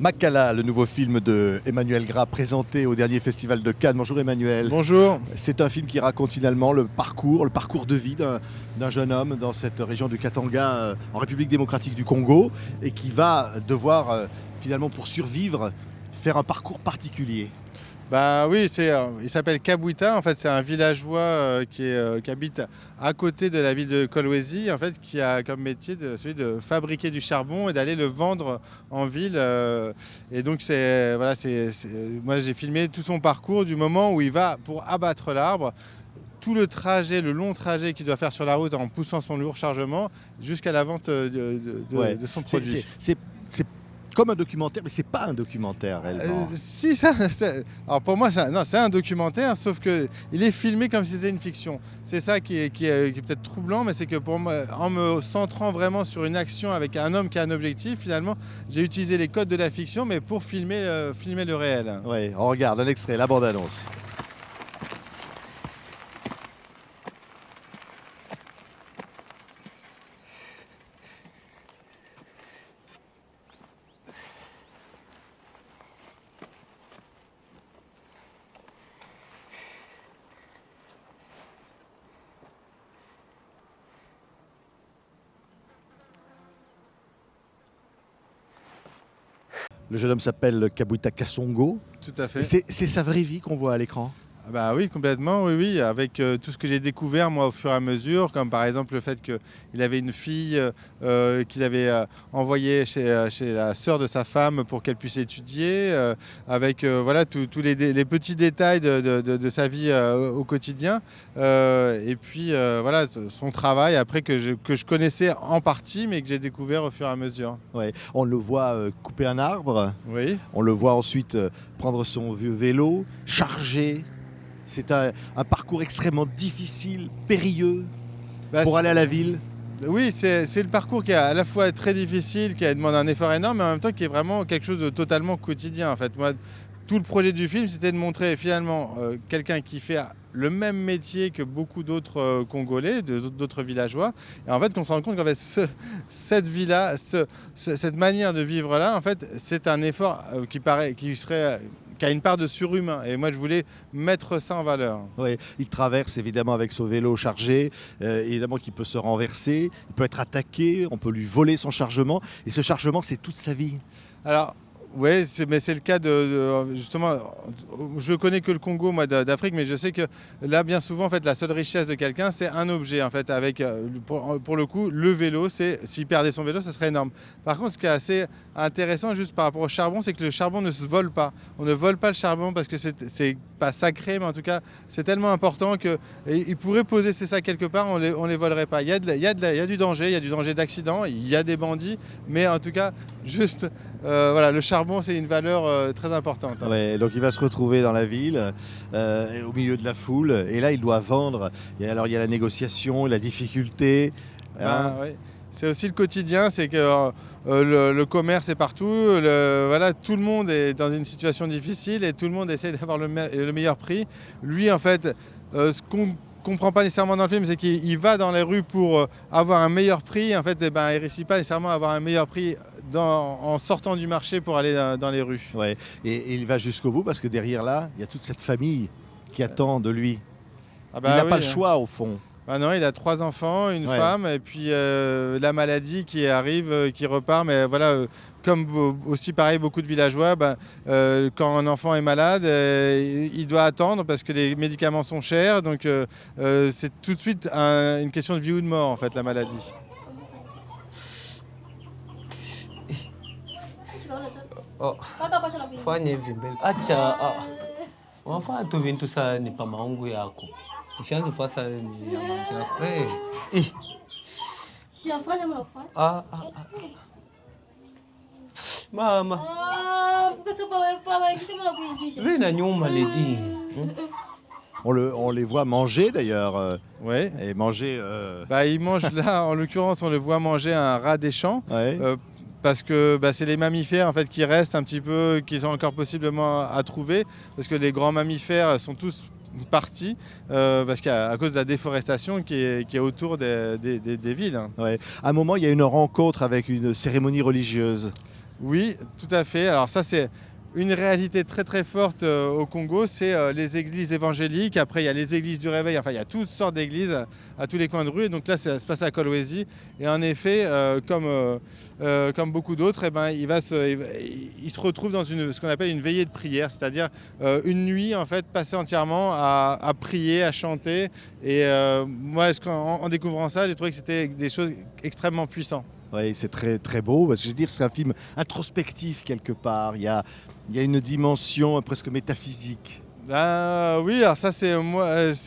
Makala, le nouveau film de Emmanuel Gras présenté au dernier festival de Cannes. Bonjour Emmanuel. Bonjour. C'est un film qui raconte finalement le parcours de vie d'un jeune homme dans cette région du Katanga en République démocratique du Congo et qui va devoir finalement pour survivre faire un parcours particulier. Bah oui, il s'appelle Kabwita. En fait, c'est un villageois qui habite à côté de la ville de Kolwezi, en fait, qui a comme métier celui de fabriquer du charbon et d'aller le vendre en ville. Et donc, moi, j'ai filmé tout son parcours du moment où il va pour abattre l'arbre. Tout le trajet, le long trajet qu'il doit faire sur la route en poussant son lourd chargement jusqu'à la vente de son produit. C'est comme un documentaire, mais c'est pas un documentaire réellement. Alors pour moi, c'est un documentaire, sauf qu'il est filmé comme si c'était une fiction. C'est ça qui est peut-être troublant, mais c'est que pour moi, en me centrant vraiment sur une action avec un homme qui a un objectif, finalement, j'ai utilisé les codes de la fiction, mais pour filmer le réel. Oui, on regarde un extrait, la bande-annonce. Le jeune homme s'appelle Kabwita Kasongo. Tout à fait. C'est sa vraie vie qu'on voit à l'écran. Ah bah oui, complètement, oui, avec tout ce que j'ai découvert moi au fur et à mesure, comme par exemple le fait qu'il avait une fille qu'il avait envoyée chez la sœur de sa femme pour qu'elle puisse étudier, avec voilà tous les petits détails de sa vie au quotidien, et puis voilà son travail après que je connaissais en partie, mais que j'ai découvert au fur et à mesure. Ouais. On le voit couper un arbre, Oui. on le voit ensuite prendre son vieux vélo, charger. C'est un parcours extrêmement difficile, périlleux, pour aller à la ville. Oui, c'est le parcours qui est à la fois très difficile, qui demande un effort énorme, mais en même temps qui est vraiment quelque chose de totalement quotidien. En fait, moi, tout le projet du film, c'était de montrer finalement quelqu'un qui fait le même métier que beaucoup d'autres Congolais, d'autres villageois. Et en fait, qu'on se rend compte qu'en fait, cette vie-là, cette manière de vivre-là, en fait, c'est un effort qui a une part de surhumain. Et moi, je voulais mettre ça en valeur. Oui, il traverse évidemment avec son vélo chargé, évidemment qu'il peut se renverser, il peut être attaqué, on peut lui voler son chargement. Et ce chargement, c'est toute sa vie. Alors, oui, mais c'est le cas justement, je connais que le Congo, moi, d'Afrique, mais je sais que là, bien souvent, en fait, la seule richesse de quelqu'un, c'est un objet, en fait, avec, pour le coup, le vélo, s'il perdait son vélo, ça serait énorme. Par contre, ce qui est assez intéressant, juste par rapport au charbon, c'est que le charbon ne se vole pas. On ne vole pas le charbon parce que c'est pas sacré, mais en tout cas, c'est tellement important qu'il pourrait poser ses sacs quelque part, on les volerait pas. Il y a du danger, il y a du danger d'accident, il y a des bandits, mais en tout cas, juste, voilà, le charbon, c'est une valeur très importante. Hein. Ouais, donc il va se retrouver dans la ville, au milieu de la foule, et là il doit vendre. Alors il y a la négociation, la difficulté. Ouais. C'est aussi le quotidien, c'est que le commerce est partout, voilà, tout le monde est dans une situation difficile et tout le monde essaie d'avoir le meilleur prix. Lui, en fait, ce qu'on comprend pas nécessairement dans le film, c'est qu'il va dans les rues pour avoir un meilleur prix. En fait, il ne réussit pas nécessairement à avoir un meilleur prix en sortant du marché pour aller dans les rues. Ouais. Et il va jusqu'au bout parce que derrière là, il y a toute cette famille qui attend de lui. Il n'a pas le choix au fond. Ah non, il a 3 enfants, une femme, et puis la maladie qui arrive, qui repart. Mais voilà, comme aussi pareil, beaucoup de villageois, quand un enfant est malade, il doit attendre parce que les médicaments sont chers. Donc c'est tout de suite une question de vie ou de mort, en fait, la maladie. Oh, fanya hivi mbele. Acha. Unafanya tu vitu saa ni pa maungu yako. Ushaanza fasa ni ya manja yako. Mama. Lui na nyuma lady. On les voit manger d'ailleurs. Ouais. Et manger. Ils mangent là, en l'occurrence, on le voit manger un rat des champs. Ouais. Parce que c'est les mammifères en fait, qui restent un petit peu, qui sont encore possiblement à trouver. Parce que les grands mammifères sont tous partie parce qu'à cause de la déforestation qui est autour des villes. Ouais. À un moment, il y a une rencontre avec une cérémonie religieuse. Oui, tout à fait. Alors ça, c'est une réalité très très forte au Congo, c'est les églises évangéliques. Après, il y a les églises du réveil. Enfin, il y a toutes sortes d'églises à tous les coins de rue. Et donc là, ça se passe à Kolwezi. Et en effet, comme beaucoup d'autres, eh ben, il se retrouve dans ce qu'on appelle une veillée de prière, c'est-à-dire une nuit en fait passée entièrement à prier, à chanter. Et moi, en découvrant ça, j'ai trouvé que c'était des choses extrêmement puissantes. Oui, c'est très, très beau. Je veux dire, c'est un film introspectif quelque part. Il y a une dimension presque métaphysique. Ah, oui, alors ça c'est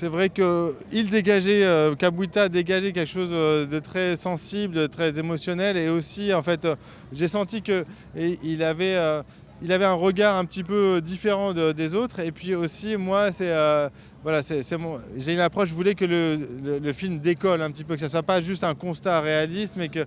vrai que il dégageait, Kabouita dégageait quelque chose de très sensible, de très émotionnel et aussi en fait j'ai senti que il avait un regard un petit peu différent des autres et puis aussi moi voilà j'ai une approche, je voulais que le film décolle un petit peu, que ça soit pas juste un constat réaliste mais que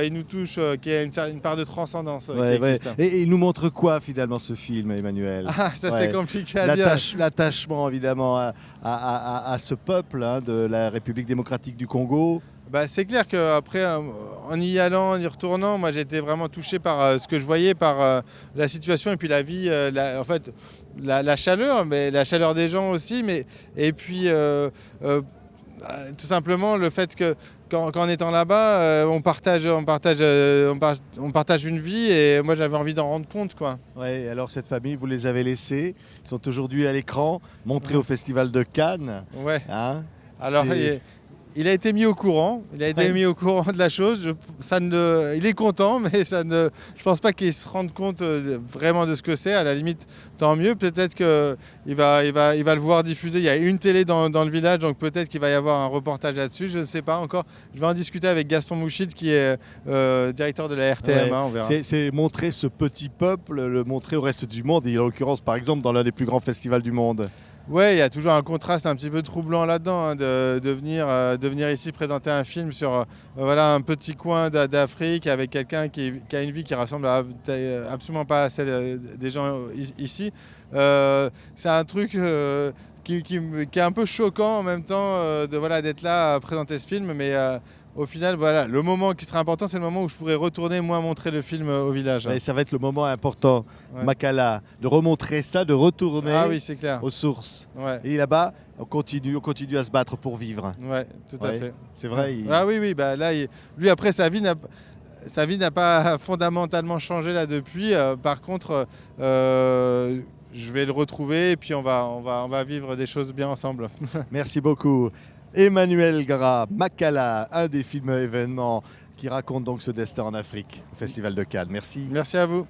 il nous touche, qu'il y ait une part de transcendance qui existe. Et il nous montre quoi finalement ce film, Emmanuel? Ah, ça c'est compliqué à dire. L'attachement évidemment à ce peuple de la République démocratique du Congo. Bah, c'est clair qu'après, en y allant, en y retournant, moi j'ai été vraiment touché par ce que je voyais, par la situation et puis la vie, en fait, la chaleur, mais la chaleur des gens aussi, et puis tout simplement le fait que qu'en étant là-bas, on partage une vie et moi j'avais envie d'en rendre compte, quoi. Ouais, alors cette famille, vous les avez laissés, ils sont aujourd'hui à l'écran, montrés au Festival de Cannes. Ouais. Hein, alors il a été mis au courant, mis au courant de la chose. Il est content, mais je pense pas qu'il se rende compte vraiment de ce que c'est. À la limite, tant mieux. Peut-être qu'il va le voir diffuser. Il y a une télé dans le village, donc peut-être qu'il va y avoir un reportage là-dessus. Je ne sais pas encore. Je vais en discuter avec Gaston Mouchid, qui est directeur de la RTM. Ouais. On verra. C'est montrer ce petit peuple, le montrer au reste du monde, et en l'occurrence, par exemple, dans l'un des plus grands festivals du monde. Ouais, il y a toujours un contraste un petit peu troublant là-dedans, de venir ici présenter un film sur voilà, un petit coin d'Afrique avec quelqu'un qui a une vie qui ressemble absolument pas à celle des gens ici. C'est un truc qui est un peu choquant en même temps d'être là à présenter ce film, mais au final, voilà, le moment qui sera important, c'est le moment où je pourrai retourner, moi, montrer le film au village. Et ça va être le moment important, ouais. Makala, de remontrer ça, de retourner c'est clair. aux sources. Ouais. Et là-bas, on continue à se battre pour vivre. Ouais, tout à fait. C'est vrai. Ah oui, bah là, lui, après, sa vie n'a pas fondamentalement changé là depuis. Par contre, je vais le retrouver et puis on va vivre des choses bien ensemble. Merci beaucoup. Emmanuel Gras, Makala, un des films événements qui raconte donc ce destin en Afrique, au Festival de Cannes. Merci. Merci à vous.